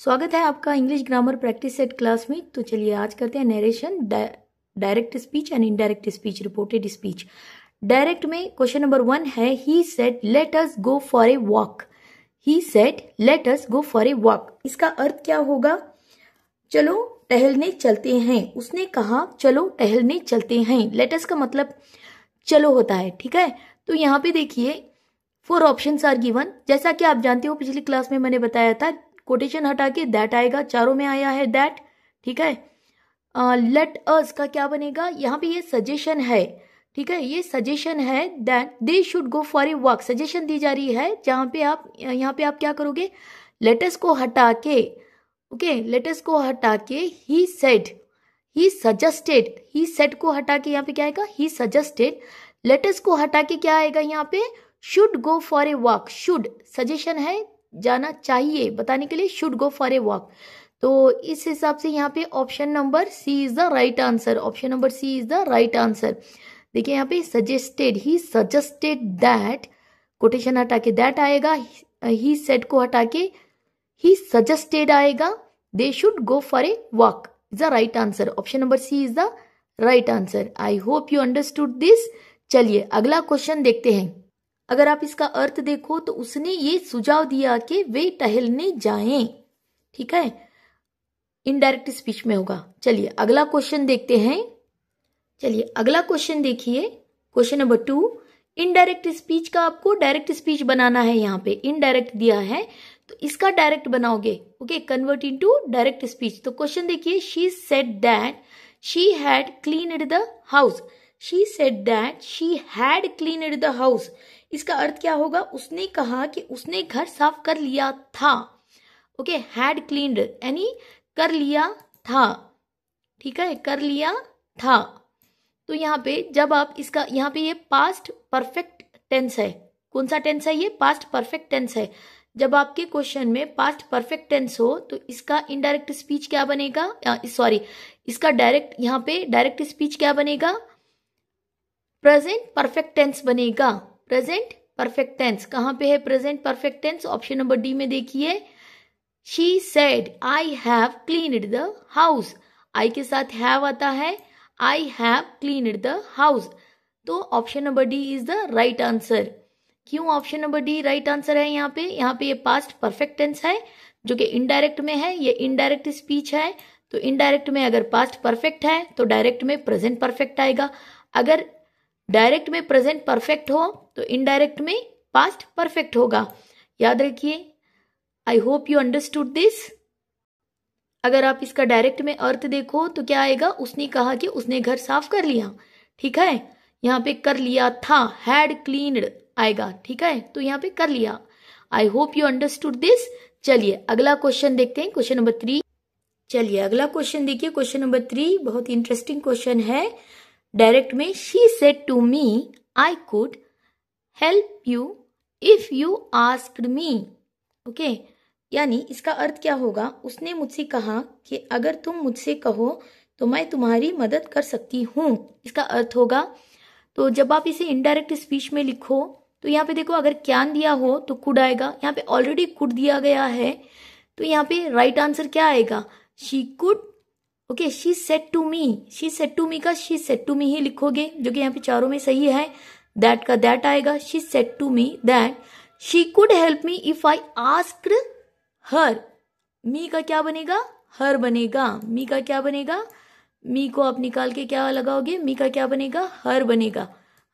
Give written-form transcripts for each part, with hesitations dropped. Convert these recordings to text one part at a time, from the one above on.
स्वागत है आपका English grammar practice set class में। तो चलिए आज करते हैं narration, direct speech and indirect speech, reported speech. Direct में क्वेश्चन नंबर 1 है, he said let us go for a walk. He said let us go for a walk. इसका अर्थ क्या होगा? चलो टहलने चलते हैं। उसने कहा चलो टहलने चलते हैं। लेट अस का मतलब चलो होता है, ठीक है। तो यहाँ पे देखिए 4 ऑप्शंस आर गिवन। जैसा कि आप जानते हो पिछली क्लास में मैंने बताया था, कोटेशन हटा के दैट आएगा, चारों में आया है दैट, ठीक है। लेट अस का क्या बनेगा? यहाँ पे ये सजेशन है, ठीक है, ये सजेशन है that they should go for a walk. Suggestion दी जा रही है जहां पे आप, यहाँ पे आप क्या करोगे, लेटस को हटा के, ओके, लेटस को हटा के he said, he suggested, he said को हटा के यहाँ पे क्या आएगा, ही सजेस्टेड। लेटस को हटा के क्या आएगा यहाँ पे, should go for a walk. Should suggestion है, जाना चाहिए, बताने के लिए should go for a walk. तो इस हिसाब से यहाँ पे option number C is the right answer. Option number C is the right answer. देखिए यहाँ पे सजेस्टेड, ही सजेस्टेड दैट, कोटेशन हटा के दैट आएगा, ही सेड को हटा के ही सजेस्टेड आएगा, they should go for a walk is the right answer. Option number C is the right answer. I hope you understood this. चलिए अगला क्वेश्चन देखते हैं। अगर आप इसका अर्थ देखो तो उसने ये सुझाव दिया कि वे टहलने जाएं, ठीक है, इनडायरेक्ट स्पीच में होगा। चलिए अगला क्वेश्चन देखते हैं। चलिए अगला क्वेश्चन देखिए, क्वेश्चन नंबर 2। इनडायरेक्ट स्पीच का आपको डायरेक्ट स्पीच बनाना है। यहाँ पे इनडायरेक्ट दिया है तो इसका डायरेक्ट बनाओगे, okay, convert into direct speech. तो क्वेश्चन देखिए, she said that she had cleaned the house. She said that she had cleaned the house. इसका अर्थ क्या होगा? उसने कहा कि उसने घर साफ कर लिया था, ओके, हैड क्लीन्ड यानी कर लिया था, ठीक है, कर लिया था। तो यहाँ पे जब आप इसका, यहाँ पे ये पास्ट परफेक्ट टेंस है। कौन सा टेंस है ये? पास्ट परफेक्ट टेंस है। जब आपके क्वेश्चन में पास्ट परफेक्ट टेंस हो तो इसका इनडायरेक्ट स्पीच क्या बनेगा, सॉरी, इसका डायरेक्ट, यहाँ पे डायरेक्ट स्पीच क्या बनेगा? प्रेजेंट परफेक्ट टेंस बनेगा। प्रेजेंट परफेक्ट टेंस कहां पे है? Present perfect tense option number D में देखिए। She said I have cleaned the house. I के साथ हैव आता है, I have cleaned the house. तो option number D is the right answer. क्यों option number D right answer है? यहाँ पे ये पास्ट परफेक्ट टेंस है जो कि इनडायरेक्ट में है, ये इनडायरेक्ट स्पीच है। तो इनडायरेक्ट में अगर पास्ट परफेक्ट है तो डायरेक्ट में प्रेजेंट परफेक्ट आएगा। अगर डायरेक्ट में प्रेजेंट परफेक्ट हो तो इनडायरेक्ट में पास्ट परफेक्ट होगा। याद रखिए। आई होप यू अंडरस्टूड दिस। अगर आप इसका डायरेक्ट में अर्थ देखो तो क्या आएगा? उसने कहा कि उसने घर साफ कर लिया, ठीक है। यहाँ पे कर लिया था, हैड क्लीन्ड आएगा, ठीक है, तो यहाँ पे कर लिया। आई होप यू अंडरस्टूड दिस। चलिए अगला क्वेश्चन देखते हैं, क्वेश्चन नंबर 3। चलिए अगला क्वेश्चन देखिए, क्वेश्चन नंबर 3 बहुत इंटरेस्टिंग क्वेश्चन है। डायरेक्ट में she said to me I could help you if you asked me, okay, यानी इसका अर्थ क्या होगा? उसने मुझसे कहा कि अगर तुम मुझसे कहो तो मैं तुम्हारी मदद कर सकती हूँ, इसका अर्थ होगा। तो जब आप इसे इनडायरेक्ट स्पीच में लिखो तो यहाँ पे देखो, अगर कैन दिया हो तो कुड आएगा। यहाँ पे ऑलरेडी कुड दिया गया है तो यहाँ पे राइट आंसर क्या आएगा? She could, okay, she said to me. She said to me का शी सेड टू मी ही लिखोगे, जो कि यहाँ पे चारों में सही है। दैट का दैट आएगा। She said to me that she could help me if I asked her. Me का क्या बनेगा? हर बनेगा। मी का क्या बनेगा? मी को आप निकाल के क्या लगाओगे? मी का क्या बनेगा? हर बनेगा।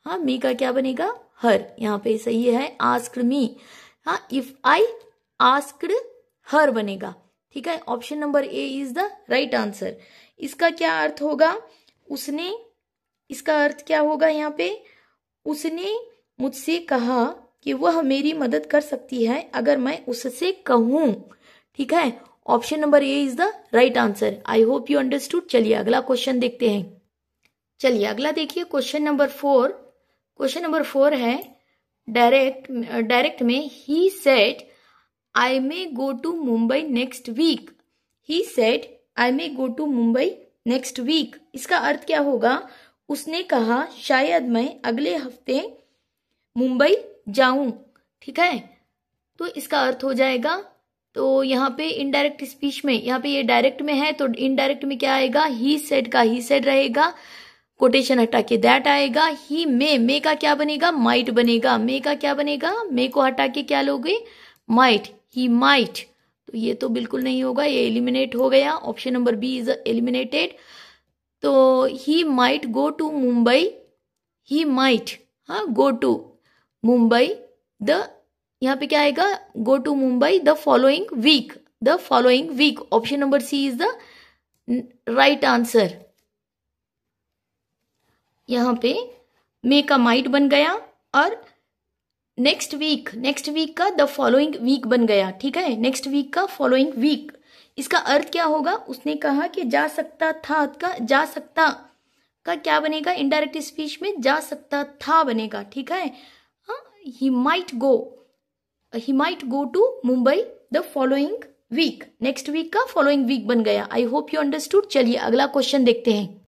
हाँ, मी का क्या बनेगा? हर। यहाँ पे सही है आस्क्ड मी। हाँ, इफ आई आस्क्ड हर बनेगा, ठीक है। Option number A is the right answer. इसका क्या अर्थ होगा? उसने, इसका अर्थ क्या होगा यहाँ पे? उसने मुझसे कहा कि वह मेरी मदद कर सकती है अगर मैं उससे कहूं, ठीक है। Option number A is the right answer. I hope you understood. चलिए अगला क्वेश्चन देखते हैं। चलिए अगला देखिए, क्वेश्चन नंबर 4। क्वेश्चन नंबर 4 है, डायरेक्ट में he said I may go to Mumbai next week. He said, I may go to Mumbai next week. इसका अर्थ क्या होगा? उसने कहा शायद मैं अगले हफ्ते मुंबई जाऊं, ठीक है। तो इसका अर्थ हो जाएगा तो यहाँ पे इनडायरेक्ट स्पीच में, यहाँ पे ये डायरेक्ट में है तो इनडायरेक्ट में क्या आएगा, ही सेड का ही सेड रहेगा, कोटेशन हटा के दैट आएगा। ही मे का क्या बनेगा, माइट बनेगा। मे का क्या बनेगा, मे को हटा के क्या लोगे, माइट, ही माइट। तो ये तो बिल्कुल नहीं होगा, ये एलिमिनेट हो गया, option number B is eliminated. तो he might go to Mumbai, he might go to Mumbai the, यहाँ पे क्या आएगा, go to Mumbai the following week, the following week. Option number C is the right answer. यहाँ पे मे का माइट बन गया और नेक्स्ट वीक का द फॉलोइंग वीक बन गया। ठीक है, नेक्स्ट वीक का फॉलोइंग वीक, इसका अर्थ क्या होगा, उसने कहा कि जा सकता था का, जा सकता का क्या बनेगा, इनडायरेक्ट स्पीच में जा सकता था बनेगा। ठीक है, he might go to Mumbai the following week, next week का फॉलोइंग वीक बन गया। I hope you understood. चलिए अगला क्वेश्चन देखते हैं।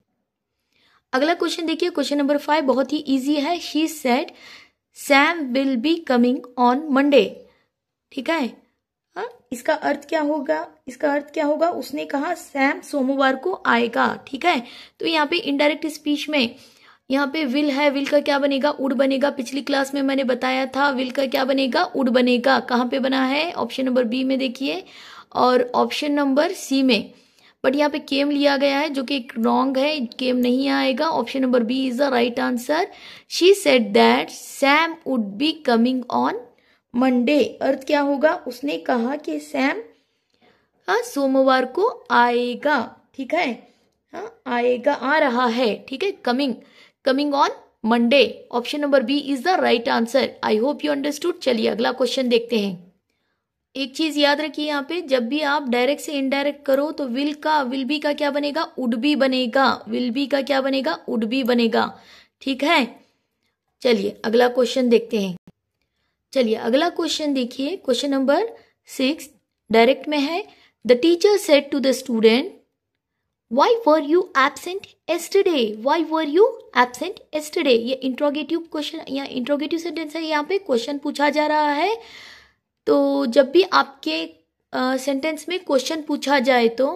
अगला क्वेश्चन देखिए, क्वेश्चन नंबर 5 बहुत ही इजी है। She said Sam will be coming on Monday. ठीक है, इसका अर्थ क्या होगा, उसने कहा सैम सोमवार को आएगा। ठीक है, तो यहाँ पे इनडायरेक्ट स्पीच में यहाँ पे विल है, विल का क्या बनेगा, वुड बनेगा। पिछली क्लास में मैंने बताया था विल का क्या बनेगा, वुड बनेगा। कहाँ पे बना है, ऑप्शन नंबर बी में देखिए और ऑप्शन नंबर सी में। बट यहाँ पे केम लिया गया है जो कि रॉन्ग है, केम नहीं आएगा। Option number B is the right answer. She said that Sam would be coming on Monday. अर्थ क्या होगा, उसने कहा कि सैम सोमवार को आएगा। ठीक है, आएगा, आ रहा है। ठीक है, coming on Monday. Option number B is the right answer. I hope you understood. चलिए अगला क्वेश्चन देखते हैं। एक चीज याद रखिए, यहाँ पे जब भी आप डायरेक्ट से इनडायरेक्ट करो तो विल बी का क्या बनेगा, वुड बी बनेगा। विल बी का क्या बनेगा, वुड बी बनेगा। ठीक है, चलिए अगला क्वेश्चन देखते हैं। चलिए अगला क्वेश्चन देखिए, क्वेश्चन नंबर 6 डायरेक्ट में है। The teacher said to the student why were you absent yesterday, why were you absent yesterday. ये इंट्रोगेटिव क्वेश्चन या इंट्रोगेटिव सेंटेंस है, यहाँ पे क्वेश्चन पूछा जा रहा है। तो जब भी आपके सेंटेंस में क्वेश्चन पूछा जाए तो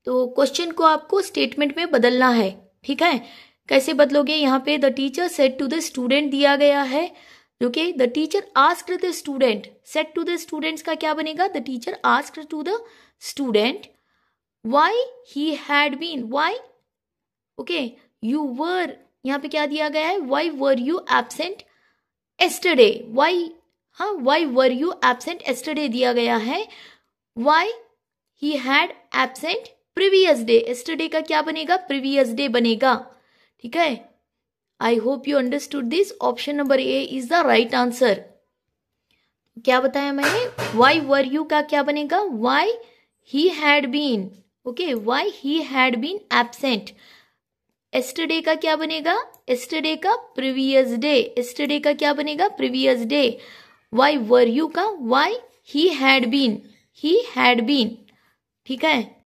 क्वेश्चन को आपको स्टेटमेंट में बदलना है। ठीक है, कैसे बदलोगे, यहाँ पे the teacher said to the student दिया गया है, जो कि the teacher asked the student. Said to the students का क्या बनेगा, the teacher asked to the student why he had been, why, okay, you were, यहाँ पे क्या दिया गया है, why were you absent yesterday. Why were you absent yesterday दिया गया है। Why he had absent previous day, yesterday का क्या बनेगा, प्रीवियस डे बनेगा। ठीक है, I hope you understood this. Option number A is the right answer. क्या बताया मैंने, व्हाई वर यू का क्या बनेगा, why he had been, okay, why he had been absent. Yesterday का क्या बनेगा, एस्टरडे का प्रीवियस डे, एस्टरडे का क्या बनेगा, previous day. Y were you का वाई ही हैड बीन। ठीक है,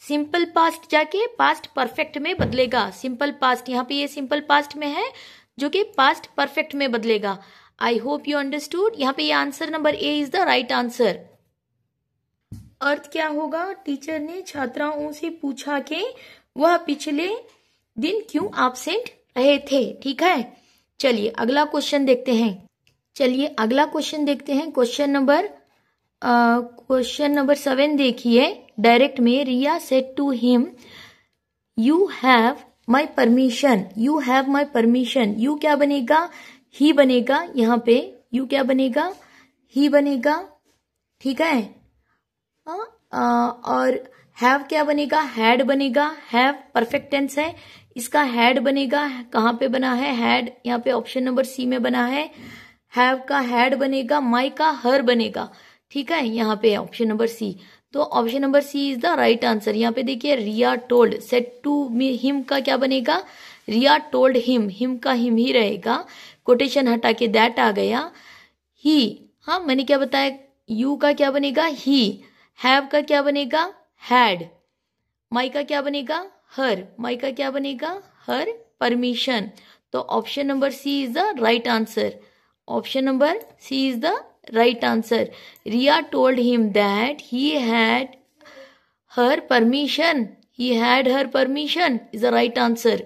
सिंपल पास्ट जाके पास्ट परफेक्ट में बदलेगा। सिंपल पास्ट, यहाँ पे ये सिंपल पास्ट में है जो कि पास्ट परफेक्ट में बदलेगा। I hope you understood. यहाँ पे ये answer number A is the right answer. अर्थ क्या होगा, टीचर ने छात्राओं से पूछा कि वह पिछले दिन क्यों एब्सेंट रहे थे। ठीक है, चलिए अगला क्वेश्चन देखते हैं। क्वेश्चन नंबर 7 देखिए। डायरेक्ट में Riya said to him you have my permission, you क्या बनेगा, ही बनेगा। यहाँ पे यू क्या बनेगा, ही बनेगा। ठीक है, और हैव क्या बनेगा, हैड बनेगा। हैव परफेक्ट टेंस है, इसका हैड बनेगा। कहाँ पे बना है हैड, यहाँ पे ऑप्शन नंबर सी में बना है। हैव का हैड बनेगा, माई का हर बनेगा। ठीक है, यहाँ पे ऑप्शन नंबर सी, तो option number C is the right answer. यहाँ पे देखिए Ria told said to him का क्या बनेगा, रिया टोल्ड हिम का हिम ही रहेगा। कोटेशन हटा के दैट आ गया। ही, हाँ मैंने क्या बताया, यू का क्या बनेगा, ही। हैव का क्या बनेगा, हैड। माई का क्या बनेगा, हर, माई का क्या बनेगा, हर परमिशन। तो option number C is the right answer. Option number C is the right answer. Ria told him that he had her permission. He had her permission is the right answer.